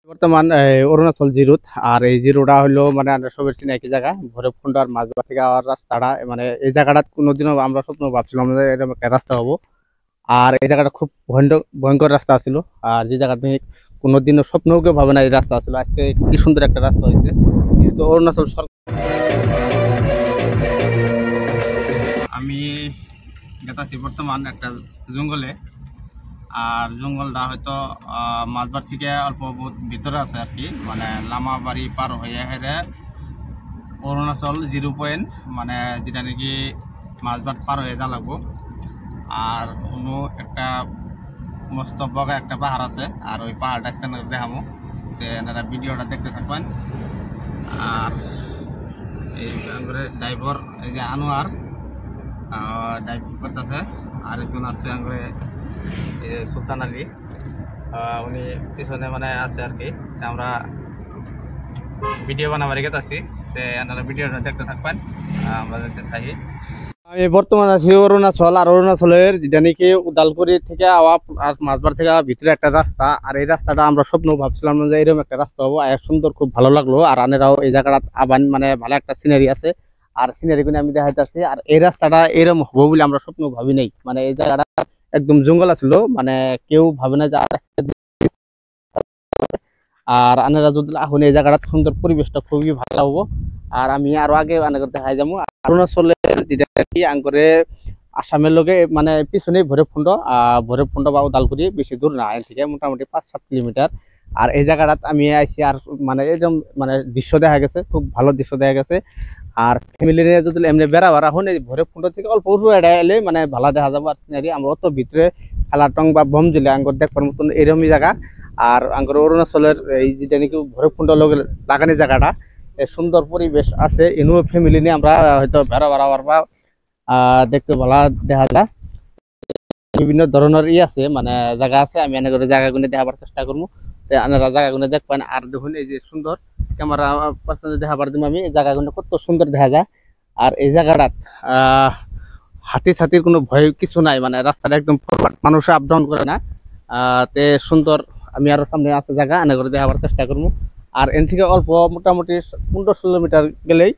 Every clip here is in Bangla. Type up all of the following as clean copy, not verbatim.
বর্তমান অরুণাচল জিরোত। আর এই জিরোটা হলো মানে আমরা সবের চিনি একই জায়গা, ভৈরবকুণ্ড আর মাঝবাড় থেকে আওয়ার রাস্তাটা, মানে এই জায়গাটা কোনোদিনও আমরা স্বপ্ন ভাবছিলাম যে এরকম একটা রাস্তা হবো। আর এই জায়গাটা খুব ভয়ঙ্কর রাস্তা ছিল। আর যে জায়গাটা কোনোদিনও স্বপ্নও কেউ ভাবে না এই রাস্তা ছিল, আজকে কি সুন্দর একটা রাস্তা হয়েছে। কিন্তু অরুণাচল সরকার, আমি গেতাছি বর্তমান একটা জঙ্গলে। আর জঙ্গলটা হয়তো মাঝবার থেকে অল্প বহুত ভিতরে আছে আর কি, মানে লামাবাড়ি পার হয়ে হেরে অরুণাচল 0 পয়েন্ট, মানে যেটা নাকি মাঝবার পার হয়ে যা লাগবো। আর কোনো একটা মস্ত বগা একটা পাহাড় আছে, আর ওই পাহাড়টা স্ক্যানার দেখাবো, তো এনারা ভিডিওটা দেখতে থাকবেন। আর এই ড্রাইভার এই যে আনোয়ার ড্রাইভ করতেছে, আর একজন আছে আঙ্গুরে সুলতান আলী, উনি পিছনে মানে আছে আর কি। আমরা ভিডিও বানাবার গেছি, তো আপনারা ভিডিওটা দেখতে থাকবেন, আমরা দেখতে থাকি। আমি বর্তমানে আছি অরুণাচল। আর অরুণাচলের যেটা নাকি উদালগুড়ি থেকে আওয়া আর মাঝবার থেকে ভিতরে একটা রাস্তা। আর এই রাস্তাটা আমরা স্বপ্ন ভাবছিলাম যে এরকম একটা রাস্তা হবো, আর সুন্দর, খুব ভালো লাগলো। আর আনেরাও এই জায়গাটা আবার মানে ভালো একটা সিনারি আছে, আর সিনারি গুলো আমি দেখাইতেছি। আর এই রাস্তাটা এরকম হবো বলে আমরা স্বপ্ন ভাবি নাই, মানে এই জায়গাটা একদম জঙ্গল আছিল, মানে কেউ ভাবে না যে আর আনারা যদি এখন এই জায়গাটা সুন্দর, পরিবেশটা খুবই ভালো হবো। আর আমি আরো আগে দেখাই যাবো অরুণাচলের যেটা কি আঙ্গরে আসামের লগে মানে পিছনে ভৈরবকুণ্ড বা উদালগুড়ি বেশি দূর না, এর থেকে মোটামুটি 5-7 কিলোমিটার। আর এই জায়গাটাত আমি আইছি, আর মানে একদম মানে দৃশ্য দেখা গেছে, খুব ভালো দৃশ্য দেখা গেছে। আর ফ্যামিলি নিয়ে যদি এমনি বেড়াবার এখন এই ভৈরবকুণ্ড থেকে অল্প উঁচু এটা এলে মানে ভালো দেখা যাবো। আর আমরা অত ভিতরে খেলাটং বা বম দিলে আঙ্গর দেখবার মতন এরকমই জায়গা। আর আঙ্গর অরুণাচলের এই যেটা নাকি ভৈরবকুণ্ড লগে লাগানি জায়গাটা, সুন্দর পরিবেশ আছে। এনু ফ্যামিলি নিয়ে আমরা হয়তো বেড়াবার বা দেখতে ভালো দেখা যায়। বিভিন্ন ধরনের আছে, মানে জায়গা আছে, আমি এনে করে জায়গাগুলো দেখাবার চেষ্টা করবো, আপনারা জায়গাগুলো দেখবেন। আর দেখুন এই যে সুন্দর ক্যামেরা পার্সোনালি দেখাবার দিব আমি, এই জায়গাগুলো কত সুন্দর দেখা যায়। আর এই জায়গাটা হাতি ছাতির কোনো ভয় কিছু নাই, মানে রাস্তাটা একদম মানুষ আপ ডাউন করে না। তে সুন্দর। আমি আরো সামনে আছে জায়গা এনে করে দেখাবার চেষ্টা করবো। আর এন থেকে অল্প মোটামুটি 15-16 মিটার গেলেই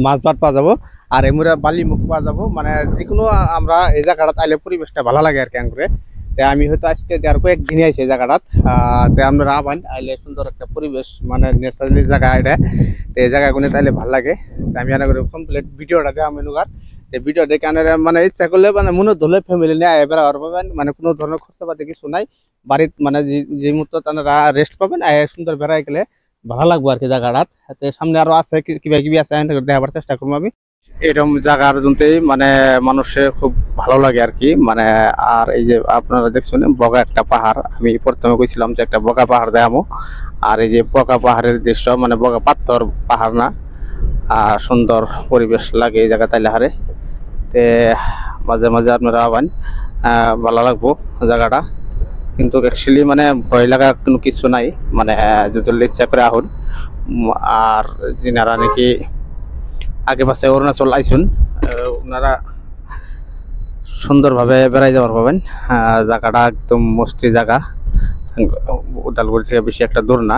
মাছবাট পাওয়া যাবো, আর এমরা বালি মুখ পাওয়া যাবো। মানে যেকোনো আমরা এই জায়গাটাত আইলে পরিবেশটা ভালো লাগে আর কি আঙ্গুরে। তে আমি হয়তো আজকে আর কয়েকদিনই আইছি এই জায়গাটাত। তে আমরা আবান আইলে সুন্দর একটা পরিবেশ, মানে ন্যাচারালি জায়গা এটা। তো এই জায়গাগুলো তাইলে ভালো লাগে। আমি এনে করে কমপ্লিট ভিডিওটা দেওয়া মেনুগার। এই ভিডিও দেখে আনারা মানে ইচ্ছা করলে মানে মনে ধরলে ফ্যামিলি নিয়ে এবার আর পাবেন, মানে কোনো ধরনের খরচা পাতি কিছু নাই। বাড়িতে মানে যে মুহূর্তে আপনারা রেস্ট পাবেন, সুন্দর বেড়াই গেলে ভালো লাগবো আর কি জায়গাটাত। সামনে আরো আছে কিবা কিবি আছে, দেখাবার চেষ্টা করবো আমি। এরকম জায়গার জন্যই মানে মানুষের খুব ভালো লাগে আর কি, মানে। আর এই যে আপনারা দেখছেন বগা একটা পাহাড়, আমি প্রথমে কইছিলাম যে একটা বগা পাহাড় দেখাবো। আর এই যে বগা পাহাড়ের দৃশ্য, মানে বগা পাথর পাহাড় না, আর সুন্দর পরিবেশ লাগে এই জায়গা তাইলে হারে। তে মাঝে মাঝে আপনারা আবান, ভালো লাগবো জায়গাটা। কিন্তু অ্যাকচুয়ালি মানে ভয় লাগা কোনো কিছু নাই, মানে যদি ইচ্ছা করে আহুন। আর যিনারা নাকি আগে পাশে অরুণাচল আইসুন, ওনারা সুন্দরভাবে বেড়াই যাওয়ার পাবেন। জায়গাটা একদম মস্তি জায়গা, উদালগুড়ি থেকে বেশি একটা দূর না।